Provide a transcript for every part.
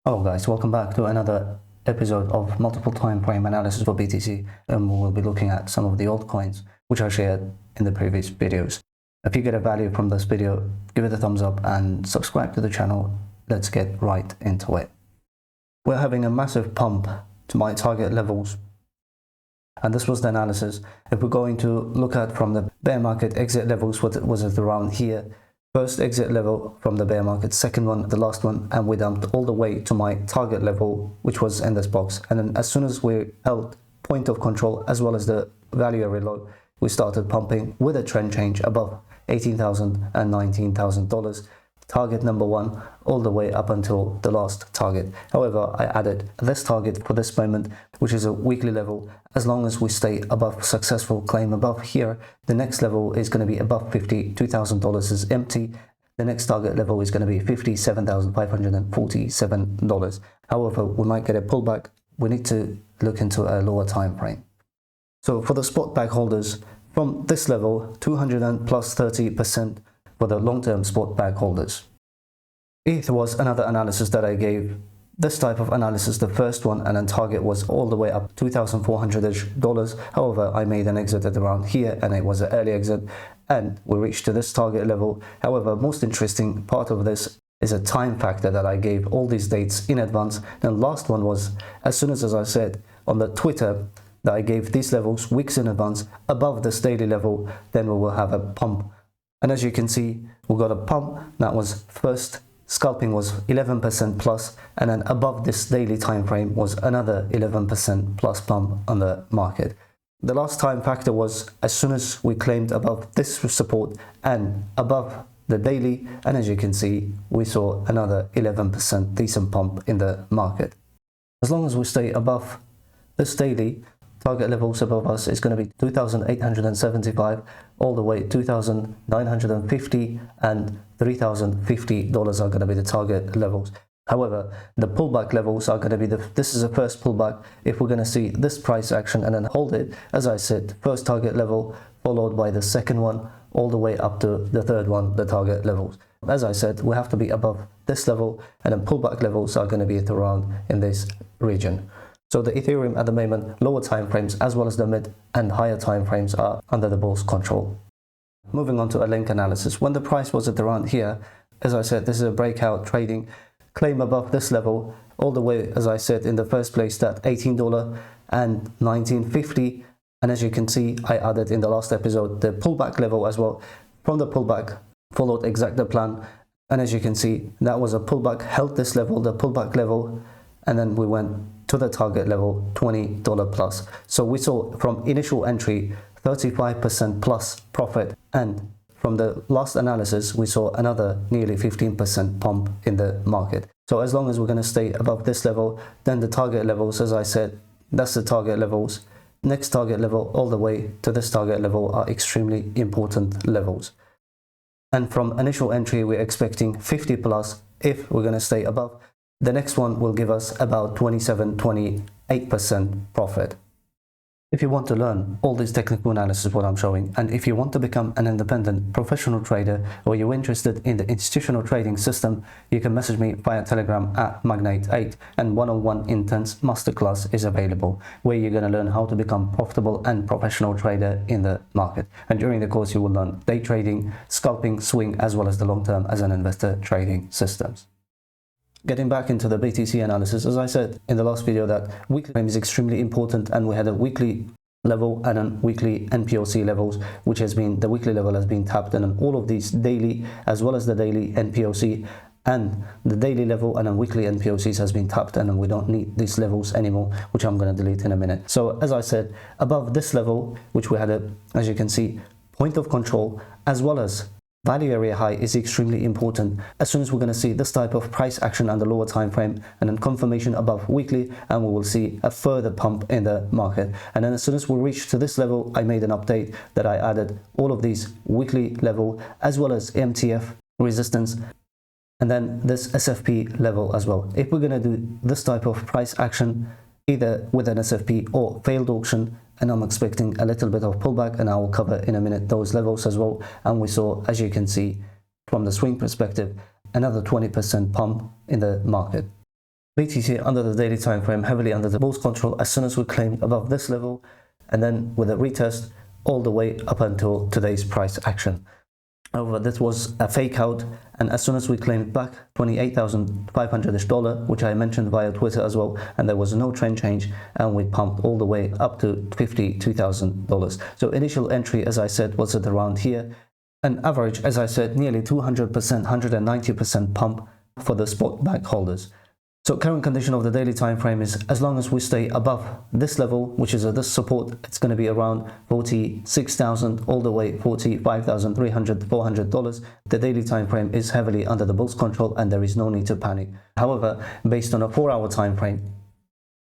Hello guys, welcome back to another episode of multiple time frame analysis for BTC, and we'll be looking at some of the altcoins which I shared in the previous videos. If you get a value from this video, give it a thumbs up and subscribe to the channel. Let's get right into it. We're having a massive pump to my target levels, and this was the analysis. If we're going to look at from the bear market exit levels, what was it around here? First exit level from the bear market, second one, the last one, and we dumped all the way to my target level, which was in this box. And then as soon as we held point of control as well as the value area low, we started pumping with a trend change above $18,000 and $19,000. Target number one all the way up until the last target. However, I added this target for this moment, which is a weekly level. As long as we stay above successful claim above here, the next level is going to be above $52,000 is empty. The next target level is going to be $57,547. However, we might get a pullback. We need to look into a lower time frame. So for the spot bag holders, from this level, 200 and plus 30% for the long-term spot bag holders. ETH was another analysis that I gave. This type of analysis, the first one, and then target was all the way up $2,400. However, I made an exit at around here, and it was an early exit, and we reached to this target level. However, most interesting part of this is a time factor that I gave all these dates in advance. And last one was as soon as I said on the Twitter that I gave these levels weeks in advance above this daily level, then we will have a pump. And as you can see, we got a pump that was first scalping was 11% plus, and then above this daily time frame was another 11% plus pump on the market. The last time factor was as soon as we claimed above this support and above the daily, and as you can see, we saw another 11% decent pump in the market. As long as we stay above this daily, target levels above us is going to be 2,875 all the way 2,950 and $3,050 are going to be the target levels. However, the pullback levels are going to be this is the first pullback. If we're going to see this price action and then hold it, as I said, first target level followed by the second one all the way up to the third one, the target levels. As I said, we have to be above this level, and then pullback levels are going to be at around in this region. So the Ethereum at the moment, lower time frames as well as the mid and higher time frames are under the bull's control. Moving on to a link analysis. When the price was at around here, as I said, this is a breakout trading. Claim above this level all the way, as I said in the first place, that $18 and $19.50. And as you can see, I added in the last episode the pullback level as well. From the pullback, followed exact the plan. And as you can see, that was a pullback, held this level, the pullback level, and then we went to the target level, $20 plus. So we saw from initial entry 35% plus profit, and from the last analysis we saw another nearly 15% pump in the market. So as long as we're going to stay above this level, then the target levels, as I said, that's the target levels. Next target level all the way to this target level are extremely important levels. And from initial entry we're expecting 50 plus if we're going to stay above. The next one will give us about 28% profit. If you want to learn all this technical analysis what I'm showing, and if you want to become an independent professional trader, or you're interested in the institutional trading system, you can message me via Telegram at Magnate8, and one-on-one intense masterclass is available where you're going to learn how to become profitable and professional trader in the market. And during the course you will learn day trading, scalping, swing, as well as the long-term as an investor trading systems. Getting back into the BTC analysis, as I said in the last video, that weekly frame is extremely important, and we had a weekly level and then weekly NPOC levels, which has been, the weekly level has been tapped, and then all of these daily as well as the daily NPOC and the daily level and then weekly NPOCs has been tapped, and then we don't need these levels anymore, which I'm going to delete in a minute. So as I said, above this level, which we had a, as you can see, point of control as well as value area high is extremely important. As soon as we're going to see this type of price action on the lower time frame and then confirmation above weekly, and we will see a further pump in the market. And then as soon as we reach to this level, I made an update that I added all of these weekly level as well as MTF resistance, and then this SFP level as well. If we're going to do this type of price action either with an SFP or failed auction, and I'm expecting a little bit of pullback, and I will cover in a minute those levels as well. And we saw, as you can see from the swing perspective, another 20% pump in the market. BTC under the daily time frame, heavily under the bullish control as soon as we claimed above this level, and then with a retest all the way up until today's price action. However, this was a fake out, and as soon as we claimed back $28,500, which I mentioned via Twitter as well, and there was no trend change, and we pumped all the way up to $52,000. So initial entry, as I said, was at around here, and average, as I said, nearly 200%, 190% pump for the spot back holders. So current condition of the daily time frame is, as long as we stay above this level, which is this support, it's going to be around 46,000 all the way $45,300, $400. The daily time frame is heavily under the bullish control, and there is no need to panic. However, based on a 4-hour time frame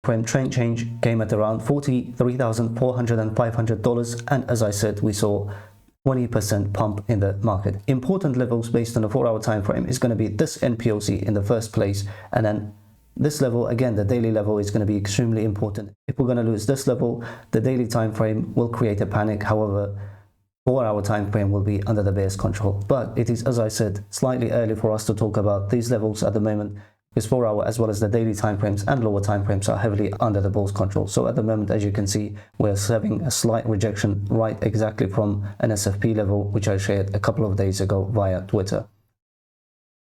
trend change came at around $43,400 and $500, and as I said, we saw 20% pump in the market. Important levels based on a 4-hour time frame is going to be this NPOC in the first place, and then this level, again, the daily level, is going to be extremely important. If we're going to lose this level, the daily time frame will create a panic. However, 4-hour time frame will be under the bearish control. But it is, as I said, slightly early for us to talk about these levels at the moment, because 4-hour as well as the daily time frames and lower time frames are heavily under the bullish control. So at the moment, as you can see, we're having a slight rejection right exactly from an SFP level, which I shared a couple of days ago via Twitter.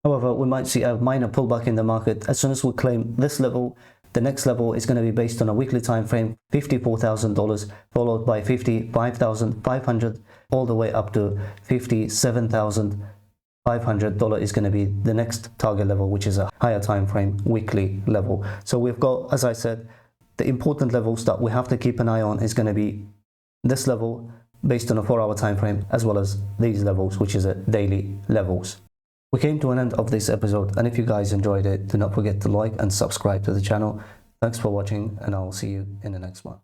However, we might see a minor pullback in the market as soon as we claim this level. The next level is going to be based on a weekly time frame, $54,000, followed by $55,500, all the way up to $57,500 is going to be the next target level, which is a higher time frame weekly level. So we've got, as I said, the important levels that we have to keep an eye on is going to be this level based on a 4-hour time frame, as well as these levels, which is a daily levels. We came to an end of this episode, and if you guys enjoyed it, do not forget to like and subscribe to the channel. Thanks for watching, and I'll see you in the next one.